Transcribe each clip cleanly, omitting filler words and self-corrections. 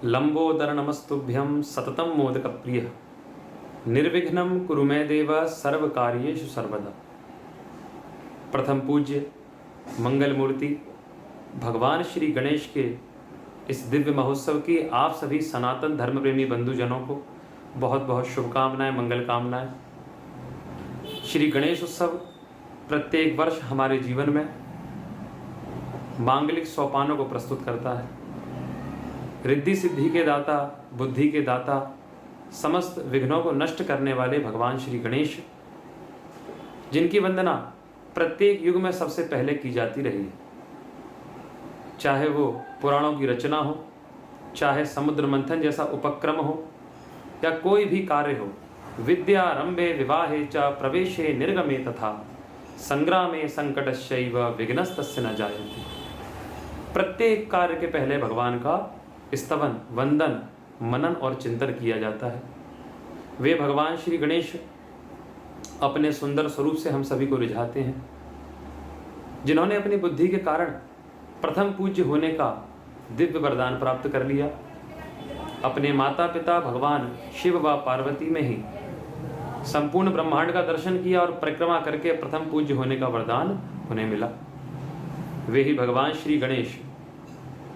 लंबोदर नमस्तुभ्यं सततं मोदकप्रियः निर्विघ्नं कुरु मे देव सर्वकार्येषु सर्वदा। प्रथम पूज्य मंगल मूर्ति भगवान श्री गणेश के इस दिव्य महोत्सव की आप सभी सनातन धर्म प्रेमी बंधुजनों को बहुत बहुत शुभकामनाएं, मंगल कामनाएं। श्री गणेश उत्सव प्रत्येक वर्ष हमारे जीवन में मांगलिक सोपानों को प्रस्तुत करता है। रिद्धि सिद्धि के दाता, बुद्धि के दाता, समस्त विघ्नों को नष्ट करने वाले भगवान श्री गणेश, जिनकी वंदना प्रत्येक युग में सबसे पहले की जाती रही है। चाहे वो पुराणों की रचना हो, चाहे समुद्र मंथन जैसा उपक्रम हो, या कोई भी कार्य हो, विद्यारंभे विवाहे च प्रवेशे निर्गमे तथा संग्रामे संकटश्चैव विघ्नस्तस्य न जायते। प्रत्येक कार्य के पहले भगवान का स्तवन, वंदन, मनन और चिंतन किया जाता है। वे भगवान श्री गणेश अपने सुंदर स्वरूप से हम सभी को रिझाते हैं, जिन्होंने अपनी बुद्धि के कारण प्रथम पूज्य होने का दिव्य वरदान प्राप्त कर लिया। अपने माता पिता भगवान शिव व पार्वती में ही संपूर्ण ब्रह्मांड का दर्शन किया और परिक्रमा करके प्रथम पूज्य होने का वरदान उन्हें मिला। वे ही भगवान श्री गणेश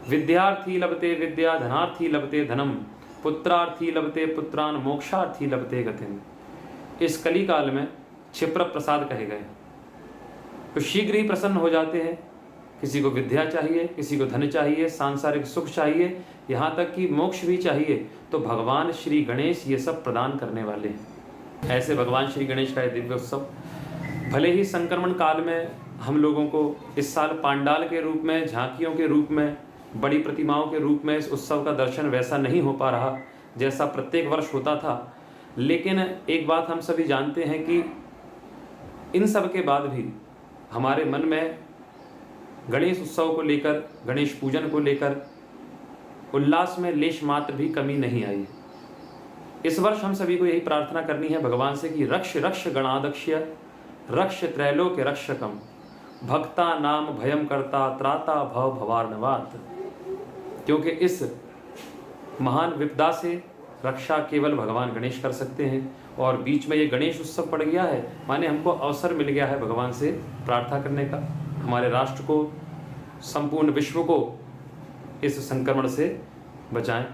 विद्यार्थी लभते विद्या, धनार्थी लभते धनम, पुत्रार्थी लभते पुत्रान, मोक्षार्थी लभते गतिम। इस कली काल में क्षिप्र प्रसाद कहे गए, तो शीघ्र ही प्रसन्न हो जाते हैं। किसी को विद्या चाहिए, किसी को धन चाहिए, सांसारिक सुख चाहिए, यहाँ तक कि मोक्ष भी चाहिए, तो भगवान श्री गणेश ये सब प्रदान करने वाले हैं। ऐसे भगवान श्री गणेश का यह दिव्य उत्सव भले ही संक्रमण काल में हम लोगों को इस साल पांडाल के रूप में, झांकियों के रूप में, बड़ी प्रतिमाओं के रूप में इस उत्सव का दर्शन वैसा नहीं हो पा रहा जैसा प्रत्येक वर्ष होता था, लेकिन एक बात हम सभी जानते हैं कि इन सब के बाद भी हमारे मन में गणेश उत्सव को लेकर, गणेश पूजन को लेकर उल्लास में लेश मात्र भी कमी नहीं आई। इस वर्ष हम सभी को यही प्रार्थना करनी है भगवान से कि रक्ष रक्ष गणाध्यक्ष रक्ष त्रैलोक्य रक्षकम भक्ता नाम भयम करता त्राता भव भवार्णवात। क्योंकि इस महान विपदा से रक्षा केवल भगवान गणेश कर सकते हैं, और बीच में ये गणेश उत्सव पड़ गया है, माने हमको अवसर मिल गया है भगवान से प्रार्थना करने का, हमारे राष्ट्र को, संपूर्ण विश्व को इस संक्रमण से बचाएं।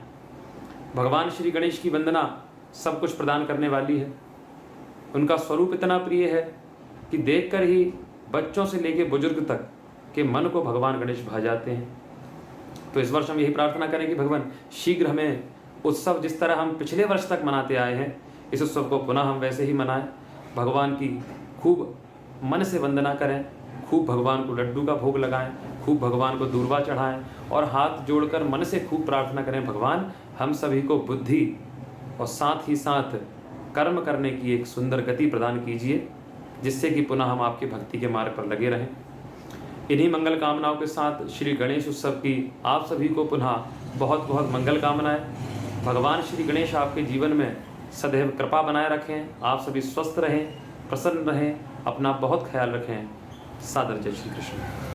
भगवान श्री गणेश की वंदना सब कुछ प्रदान करने वाली है। उनका स्वरूप इतना प्रिय है कि देखकर ही बच्चों से लेकर बुजुर्ग तक के मन को भगवान गणेश भा जाते हैं। तो इस वर्ष हम यही प्रार्थना करें कि भगवान शीघ्र हमें उत्सव, जिस तरह हम पिछले वर्ष तक मनाते आए हैं, इस उत्सव को पुनः हम वैसे ही मनाएं। भगवान की खूब मन से वंदना करें, खूब भगवान को लड्डू का भोग लगाएं, खूब भगवान को दूर्वा चढ़ाएं और हाथ जोड़कर मन से खूब प्रार्थना करें, भगवान हम सभी को बुद्धि और साथ ही साथ कर्म करने की एक सुंदर गति प्रदान कीजिए, जिससे कि पुनः हम आपकी भक्ति के मार्ग पर लगे रहें। इन्हीं मंगल कामनाओं के साथ श्री गणेश उत्सव की आप सभी को पुनः बहुत बहुत मंगल कामनाएं। भगवान श्री गणेश आपके जीवन में सदैव कृपा बनाए रखें, आप सभी स्वस्थ रहें, प्रसन्न रहें, अपना बहुत ख्याल रखें। सादर जय श्री कृष्ण।